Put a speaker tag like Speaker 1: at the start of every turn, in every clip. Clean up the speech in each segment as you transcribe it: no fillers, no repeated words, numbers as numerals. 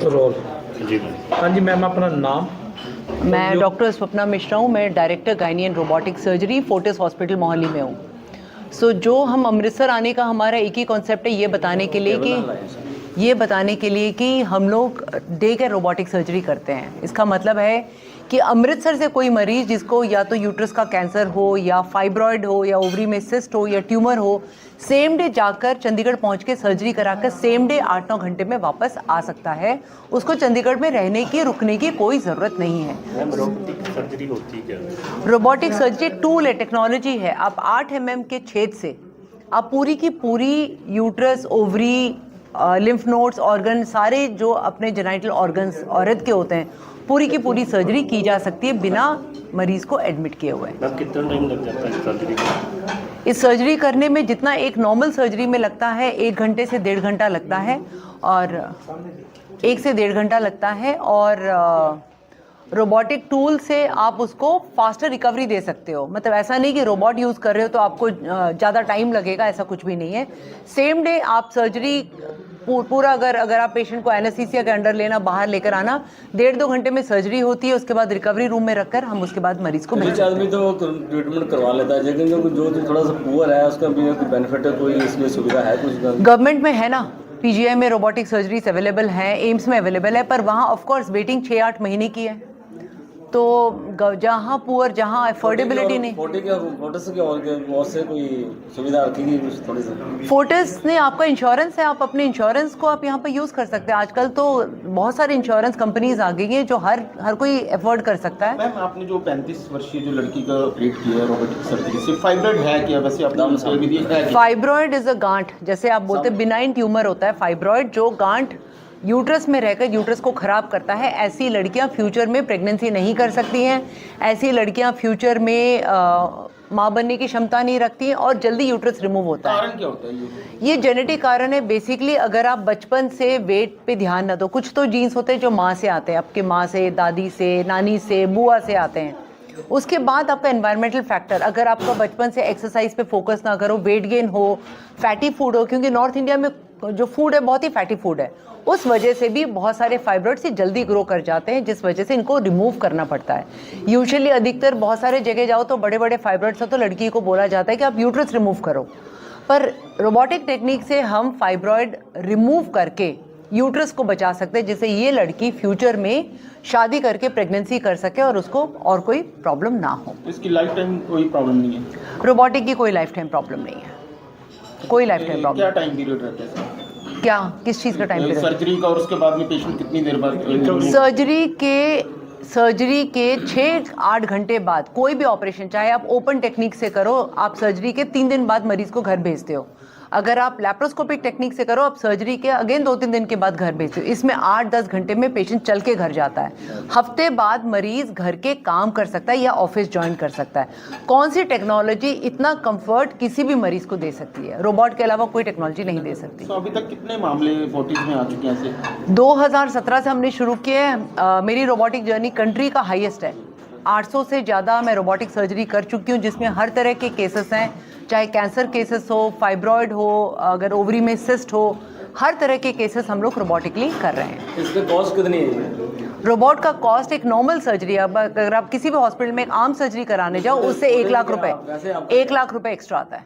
Speaker 1: Role
Speaker 2: जी
Speaker 1: हाँ जी ma'am, अपना नाम?
Speaker 3: मैं डॉक्टर स्वप्ना मिश्रा हूँ। मैं director gynae and robotic surgery Fortis hospital Mohali में हूँ। जो हम अमृतसर आने का हमारा एक ही कॉन्सेप्ट है, ये बताने के लिए कि हम लोग डे केयर रोबोटिक सर्जरी करते हैं। इसका मतलब है कि अमृतसर से कोई मरीज़ जिसको या तो यूट्रस का कैंसर हो या फाइब्रॉयड हो या ओवरी में सिस्ट हो या ट्यूमर हो, सेम डे जाकर चंडीगढ़ पहुंच के सर्जरी कराकर सेम डे 8-9 घंटे में वापस आ सकता है। उसको चंडीगढ़ में रहने की, रुकने की कोई ज़रूरत नहीं है।
Speaker 2: रोबोटिक सर्जरी होती है क्या?
Speaker 3: रोबोटिक सर्जरी टूल है, टेक्नोलॉजी है। आप 8 mm के छेद से आप पूरी की पूरी uterus, ovary, lymph nodes, organ, सारे जो अपने जेनाइटल ऑर्गन्स औरत के होते हैं, पूरी की पूरी सर्जरी की जा सकती है बिना मरीज को एडमिट किए हुए।
Speaker 2: मैम कितना टाइम लग जाता है सर्जरी में?
Speaker 3: इस सर्जरी करने में जितना एक नॉर्मल सर्जरी में लगता है, 1 घंटे से 1.5 घंटा लगता है, और 1 से 1.5 घंटा लगता है। और रोबोटिक टूल से आप उसको फास्टर रिकवरी दे सकते हो। मतलब ऐसा नहीं कि रोबोट यूज़ कर रहे हो तो आपको ज़्यादा टाइम लगेगा, ऐसा कुछ भी नहीं है। सेम डे आप सर्जरी पूरा, अगर आप पेशेंट को एनेस्थीसिया के अंडर लेना, बाहर लेकर आना, 1.5-2 घंटे में सर्जरी होती है। उसके बाद रिकवरी रूम में रखकर हम उसके बाद मरीज को
Speaker 4: कुछ आदमी तो ट्रीटमेंट करवा लेता है, लेकिन जो थोड़ा सा पुअर है उसका भी बेनिफिट है, कोई इसमें सुविधा है कुछ?
Speaker 3: गवर्नमेंट में है ना, पीजीआई में रोबोटिक सर्जरीज अवेलेबल है, एम्स में अवेलेबल है, पर वहाँ ऑफकोर्स वेटिंग 6-8 महीने की है। तो जहाँ पुअर, जहाँ अफोर्डेबिलिटी नहीं।
Speaker 4: फोर्टिस की और से कोई सुविधा रखेगी थोड़ी सी?
Speaker 3: फोर्टिस ने आपका इंश्योरेंस है, आप अपने इंश्योरेंस को आप यहाँ पे यूज़ कर सकते हैं। आजकल तो बहुत सारे इंश्योरेंस कंपनीज आ गई हैं जो हर कोई अफोर्ड कर सकता है।
Speaker 5: मैम, आपने जो 35 वर्षीय जो लड़की का ऑपरेट किया है रोबोटिक सर्जरी से, फाइब्रॉइड है क्या? वैसे आप
Speaker 3: फाइब्रॉइड इज अ गांठ, जैसे आप बोलते हैं बिनाइन ट्यूमर होता है फाइब्रॉइड, जो गांठ यूट्रस में रहकर यूट्रस को ख़राब करता है। ऐसी लड़कियां फ्यूचर में प्रेगनेंसी नहीं कर सकती हैं। ऐसी लड़कियां फ्यूचर में माँ बनने की क्षमता नहीं रखती हैं और जल्दी यूट्रस रिमूव होता है।
Speaker 5: कारण क्या होता है
Speaker 3: ये जेनेटिक कारण है बेसिकली। अगर आप बचपन से वेट पे ध्यान ना दो, कुछ तो जीन्स होते हैं जो माँ से आते हैं, आपके माँ से, दादी से, नानी से, बुआ से आते हैं। उसके बाद आपका एनवायरमेंटल फैक्टर, अगर आपका बचपन से एक्सरसाइज पे फोकस ना करो, वेट गेन हो, फैटी फूड हो, क्योंकि नॉर्थ इंडिया में जो फूड है बहुत ही फैटी फूड है, उस वजह से भी बहुत सारे फाइब्रॉइड्स से जल्दी ग्रो कर जाते हैं, जिस वजह से इनको रिमूव करना पड़ता है। यूजुअली अधिकतर बहुत सारे जगह जाओ तो बड़े बड़े फाइब्रॉइड्स हो तो लड़की को बोला जाता है कि आप यूट्रस रिमूव करो, पर रोबोटिक टेक्निक से हम फाइब्रॉइड रिमूव करके यूट्रस को बचा सकते हैं, जिससे ये लड़की फ्यूचर में शादी करके प्रेगनेंसी कर सके और उसको और कोई प्रॉब्लम ना हो।
Speaker 5: इसकी लाइफ टाइम कोई प्रॉब्लम नहीं है?
Speaker 3: रोबोटिक की कोई लाइफ टाइम प्रॉब्लम नहीं है, कोई लाइफ टाइम प्रॉब्लम।
Speaker 5: क्या टाइम पीरियड रहता है सर?
Speaker 3: क्या, किस चीज़ का टाइम पीरियड?
Speaker 5: सर्जरी का, और उसके बाद में पेशेंट कितनी देर बाद?
Speaker 3: सर्जरी के 6-8 घंटे बाद कोई भी ऑपरेशन, चाहे आप ओपन टेक्निक से करो, आप सर्जरी के 3 दिन बाद मरीज को घर भेजते हो। अगर आप लैप्रोस्कोपिक टेक्निक से करो, आप सर्जरी के अगेन 2-3 दिन के बाद घर भेजते हो। इसमें 8-10 घंटे में पेशेंट चल के घर जाता है। हफ्ते बाद मरीज घर के काम कर सकता है या ऑफिस ज्वाइन कर सकता है। कौन सी टेक्नोलॉजी इतना कंफर्ट किसी भी मरीज को दे सकती है? रोबोट के अलावा कोई टेक्नोलॉजी नहीं दे सकती।
Speaker 5: तो अभी तक कितने मामले फोर्टिस में आ चुके हैं ऐसे?
Speaker 3: 2017 से हमने शुरू किए हैं। मेरी रोबोटिक जर्नी कंट्री का हाईएस्ट है। 800 से ज़्यादा मैं रोबोटिक सर्जरी कर चुकी हूँ, जिसमें हर तरह के केसेस हैं, चाहे कैंसर केसेस हो, फाइब्रॉयड हो, अगर ओवरी में सिस्ट हो, हर तरह के केसेस हम लोग रोबोटिकली कर रहे हैं।
Speaker 4: इसका कॉस्ट कितनी है?
Speaker 3: रोबोट का कॉस्ट, एक नॉर्मल सर्जरी, अब अगर आप किसी भी हॉस्पिटल में एक आम सर्जरी कराने जाओ, उससे 1 लाख रुपए, 1 लाख रुपए एक्स्ट्रा आता है।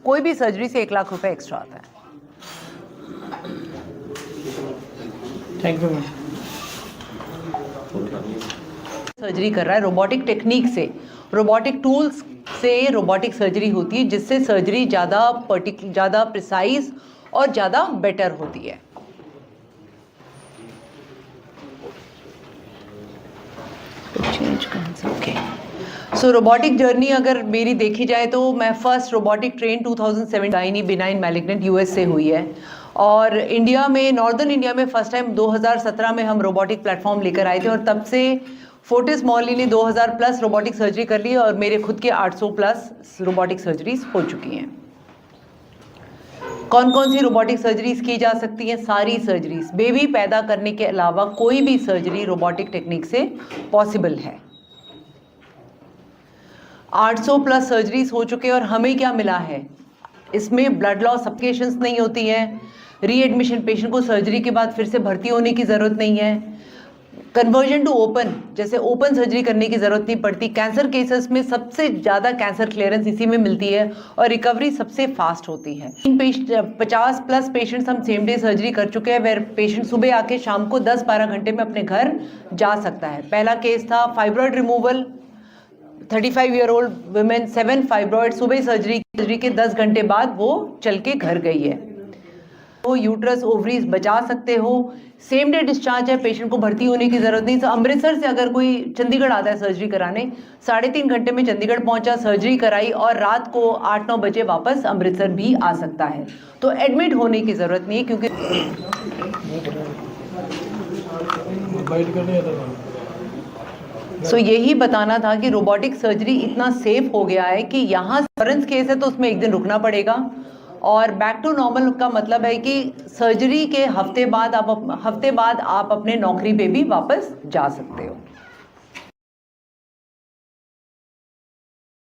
Speaker 3: कोई भी सर्जरी से 1 लाख रुपए एक्स्ट्रा आता है।
Speaker 1: Thank you ma'am.
Speaker 3: सर्जरी कर रहा है रोबोटिक टेक्निक से, रोबोटिक टूल्स से रोबोटिक सर्जरी होती है, जिससे सर्जरी ज़्यादा प्रिसाइज और ज़्यादा बेटर होती है। सो रोबोटिक जर्नी अगर मेरी देखी जाए तो मैं first robotic train 2007 gynae benign malignant US से हुई है, और इंडिया में, नॉर्दर्न इंडिया में फर्स्ट टाइम 2017 में हम रोबोटिक प्लेटफॉर्म लेकर आए थे, और तब से फोर्टिस मोहाली ने 2000 प्लस रोबोटिक सर्जरी कर ली और मेरे खुद के 800 प्लस रोबोटिक सर्जरीज हो चुकी हैं। कौन कौन सी रोबोटिक सर्जरीज की जा सकती हैं? सारी सर्जरीज, बेबी पैदा करने के अलावा कोई भी सर्जरी रोबोटिक टेक्निक से पॉसिबल है। 800 प्लस सर्जरीज हो चुके हैं, और हमें क्या मिला है इसमें? ब्लड लॉस सफोकेशंस नहीं होती हैं, रीएडमिशन, पेशेंट को सर्जरी के बाद फिर से भर्ती होने की ज़रूरत नहीं है। कन्वर्जन टू ओपन, जैसे ओपन सर्जरी करने की ज़रूरत नहीं पड़ती। कैंसर केसेस में सबसे ज़्यादा कैंसर क्लियरेंस इसी में मिलती है और रिकवरी सबसे फास्ट होती है। 50+ पेशेंट्स हम सेम डे सर्जरी कर चुके हैं, वेर पेशेंट सुबह आके शाम को 10-12 घंटे में अपने घर जा सकता है। पहला केस था fibroid removal, 35 year old women, 7 fibroid, सुबह सर्जरी के 10 घंटे बाद वो चल के घर गई है। तो यूट्रस ओवरीज बचा सकते हो, सेम डे डिस्चार्ज है, पेशेंट को भर्ती होने की ज़रूरत नहीं। तो अमृतसर से अगर कोई चंडीगढ़ आता है सर्जरी कराने, 3.5 घंटे में चंडीगढ़ पहुंचा, सर्जरी कराई और रात को 8-9 बजे वापस अमृतसर भी आ सकता है। तो एडमिट होने की ज़रूरत नहीं है, क्योंकि यही बताना था कि रोबोटिक सर्जरी इतना सेफ हो गया है कि यहाँ रेफरेंस केस है तो उसमें 1 दिन रुकना पड़ेगा, और बैक टू नॉर्मल का मतलब है कि सर्जरी के हफ्ते बाद आप अपने नौकरी पे भी वापस जा सकते हो।